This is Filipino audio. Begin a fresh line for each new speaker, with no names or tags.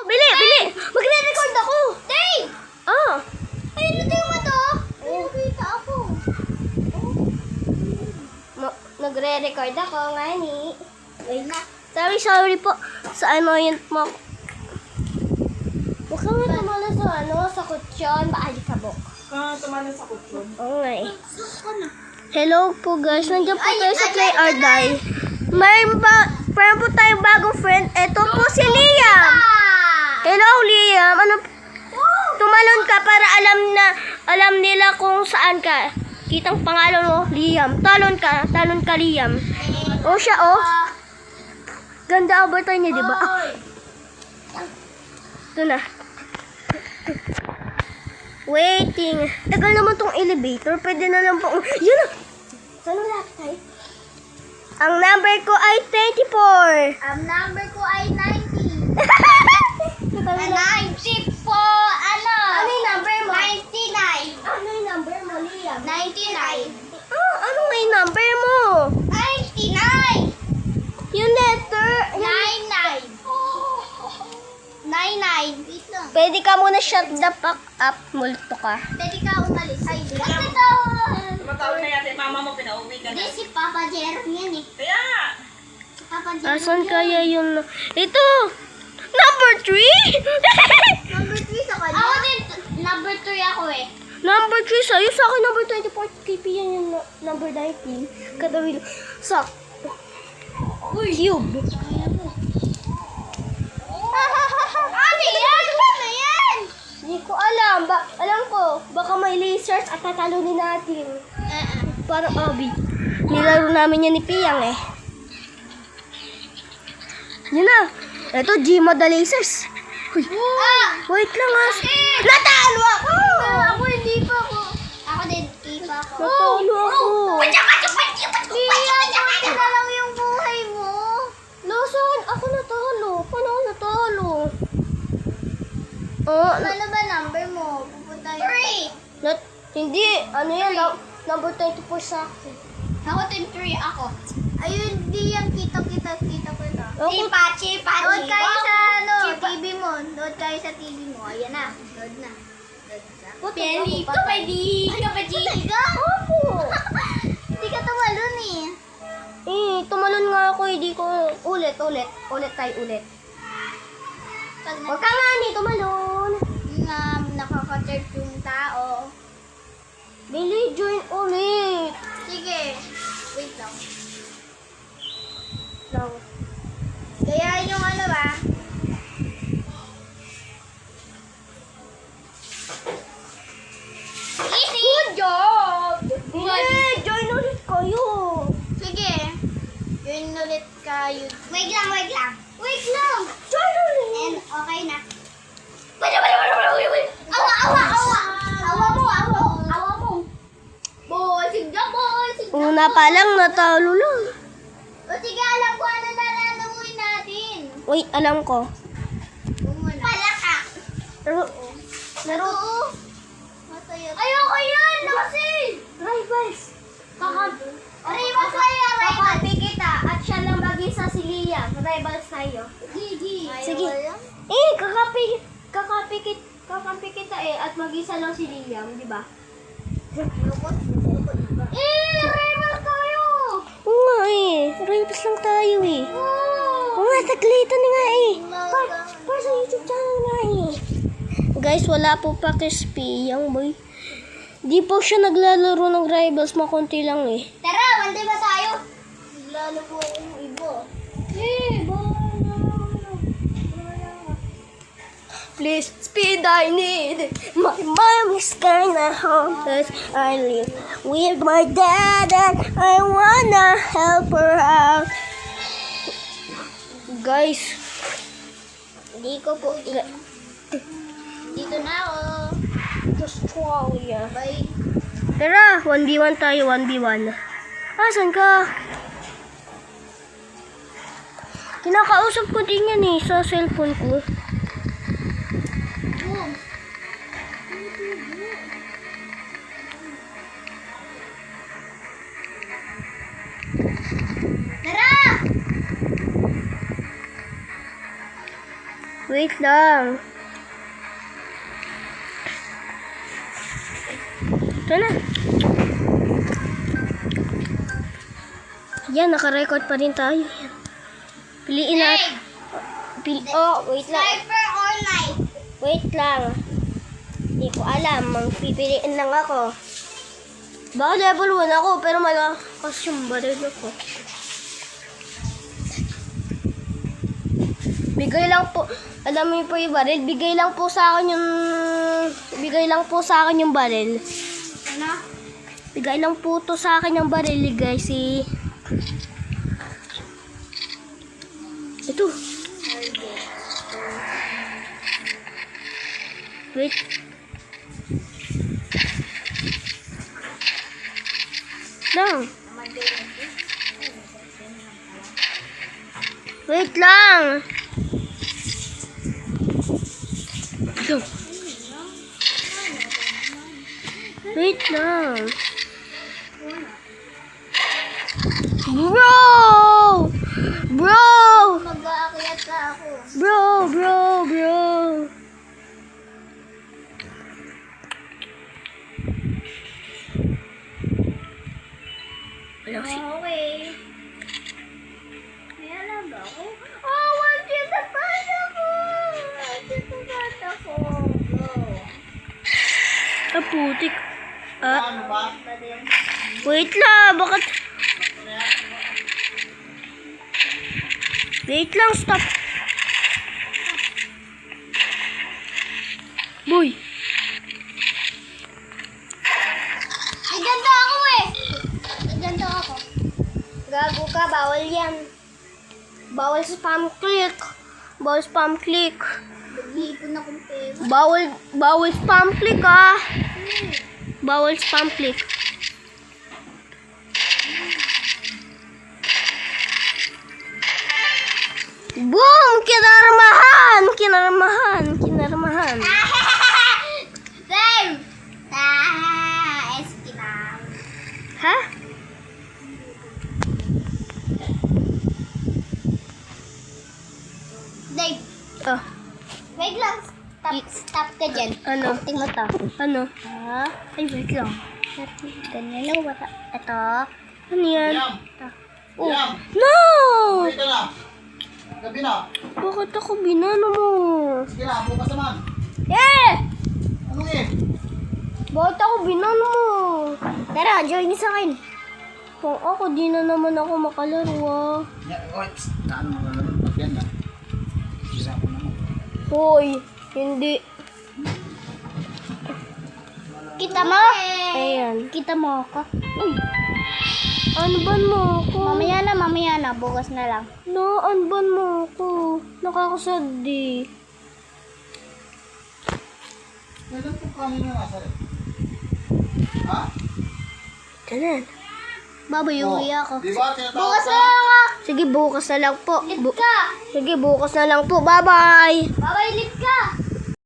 Bili, bili! Magre-record ako!
Dave!
Ah!
Ayun na mo to. Ayun, nakita ako.
Nagre-record ako ngayon eh.
Ayun na.
Sorry po. Sa annoyant mo. Huwag ka nga tumala sa sa kutsyon. Baalikabok.
Tumala sa kutsyon.
Oo nga eh.
Saan na?
Hello po guys. Nandiyan po tayo sa Play or Die. Mayroon po tayong bagong friend. Ito po si Liam. Hello Liam. Tumalon ka para alam nila kung saan ka. Kitang pangalan mo, Liam. Talon ka Liam. O siya Ganda avatar niya, di ba? Ito na. Waiting. Tagal naman tong elevator. Pwede na lang po. Yun na! Saan wala tayo? Ang number ko ay 24.
Ang number ko ay 90. 90 po, ano?
Ano yung number mo?
99.
Ano yung number mo, Liam?
99.
Ano nga yung number mo?
99.
Yung letter.
99. 99. Wait lang.
Pwede ka muna shut the fuck up. Multo ka.
Pwede ka umalis. Ay, bakit ito?
Tumatawag na yata yung mama mo, pinauwi ka
Hindi,
na.
si Papa Jerome yan eh.
Kaya!
Si Papa Jerome
Asan
yan.
kaya yung... Ito! Number 3?
Number 3 sa kanya? Ako din, number 3 ako eh.
Number 3 sa'yo. Sa akin, number 24. KP yan yung number 19. Kadawil. Sak. Cube.
Ano yan? Ano yan?
Hindi ko alam. Alam ko. Baka may lasers at tatalunin natin. Parang Abby. Nilaro namin yan ni Piyang eh. Yun na. Ito, Gma the lasers. Uy. Wait lang Natalo ako!
Ako hindi pa ako. Ako din, hindi pa ako.
Natalo ako.
Liam, buti na lang yung buhay mo.
Nasaan? Ako natalo. Paano ako natalo?
Ano ba number mo? Pupunta yun. 3.
Hindi. Ano yan? Number 24 sa akin.
Ako 3 ako. Ayun, di yung kita ko ito.
Ako-
Chipa. Load kayo sa TV mo. Load kayo sa TV mo. Ayan na. Load na.
Penny,
ito pwede. Talaga?
Opo.
Hindi ka tumalun eh.
Tumalon nga ako. Hindi ko... Ulit tayo ulit.
Pag
Huwag ka nga ni tumalon.
nakaka-third yung tao.
Billy, join ulit.
Sige. Wait lang.
Lang.
Kaya yung ano ba? Easy! Good job!
Billy, join ulit kayo.
Sige. Yun ulit kayo. Wait lang.
Join ulit.
And okay na. Awa mo. Boy,
Una pa lang, natalo lang.
O sige, alam ko ano na lalamuin natin.
Wait, alam ko.
Palaka.
Laro.
Masaya. Ayoko yan! Kasi!
Rivals.
Rivals kayo, rivals.
Kakapi kita at siya lang mag-isa si Liam. Rivals tayo.
Gigi.
Sige. Kakapi kita at mag-isa lang si Liam, di ba?
Rivals kayo!
Oo nga Rivals lang tayo Oo nga, taglitan nga Para sa YouTube channel nga Guys, wala po pa crispy yung boy. Di po siya naglalaro ng Rivals, makunti lang
Tara, one day ba tayo? Lalo po akong ibo.
Please, speed I need. My mom is kinda hopeless. I live with my dad and I wanna help her out. Guys, hindi ko po...
Dito na ako.
Australia.
Bye.
Tara, 1v1 tayo, 1v1. Asan ka? Kinakausap ko din yan sa cellphone ko.
Boom. Tara!
Wait lang. Ito na. Yan, naka-record pa rin tayo. Piliin natin. Wait lang.
Sniper or knife?
Wait lang. Hindi ko alam. Pipiliin lang ako. Baka level 1 ako, pero malakas yung baril ako. Bigay lang po, alam mo po yung baril, bigay lang po sa akin yung baril.
Ano?
Bigay lang po to sa akin yung baril, guys. Ito. Wait. Lang. Wait lang. Ito. Wait lang. Bro! Bro!
Mag-aakyat ka ako.
Bro! Wala si...
Okay. May alam ba ako? Oh, one shot na pala ko! One shot na bata ko. Go.
Ah, putik.
Ano ba?
Ba din?
Wait lang, bakit... Wait lang, stop. Boy.
May ganda ako eh! May ganda ako.
Gago ka, bawal yan. Bawal spam click. Bawal spam click.
Nag-iipon akong pera.
Bawal spam click ah. Bawal spam click. Boom! Kinarmahan!
Same! Eskinam.
Ha?
Dave,
Oh,
wait lang. Stop ka dyan.
ano?
Tingnan mo to.
Ano?
Ha?
Ay, wait lang.
Ganyan lang ba? Ito.
Ano yan?
Yam!
Oh.
Yam!
No!
Dito na! Gabi na!
Bakit ako binano mo?
Sige na, bukas naman!
Eh!
Anong eh?
Bakit ako binano mo?
Tara, join sa akin.
Kung ako, di na naman ako makalaro ah.
Wait! Ano mo naman? Pagyan na. Isa ko naman.
Hoy, hindi.
Kita mo?
Ayan.
Kita mo ako?
Uy! Anban mo ako?
Mamaya na. Bukas na lang.
No, anban mo ako. Nakakasadi.
Kailan po kami na nasa rin? Ha?
Kanan.
Babayuwi ako.
Di ba? Tinatawag
Bukas
ka?
na lang ah!
Sige, bukas na lang po.
Lit ka!
Sige, bukas na lang po. Bye-bye!
Babay, lit ka!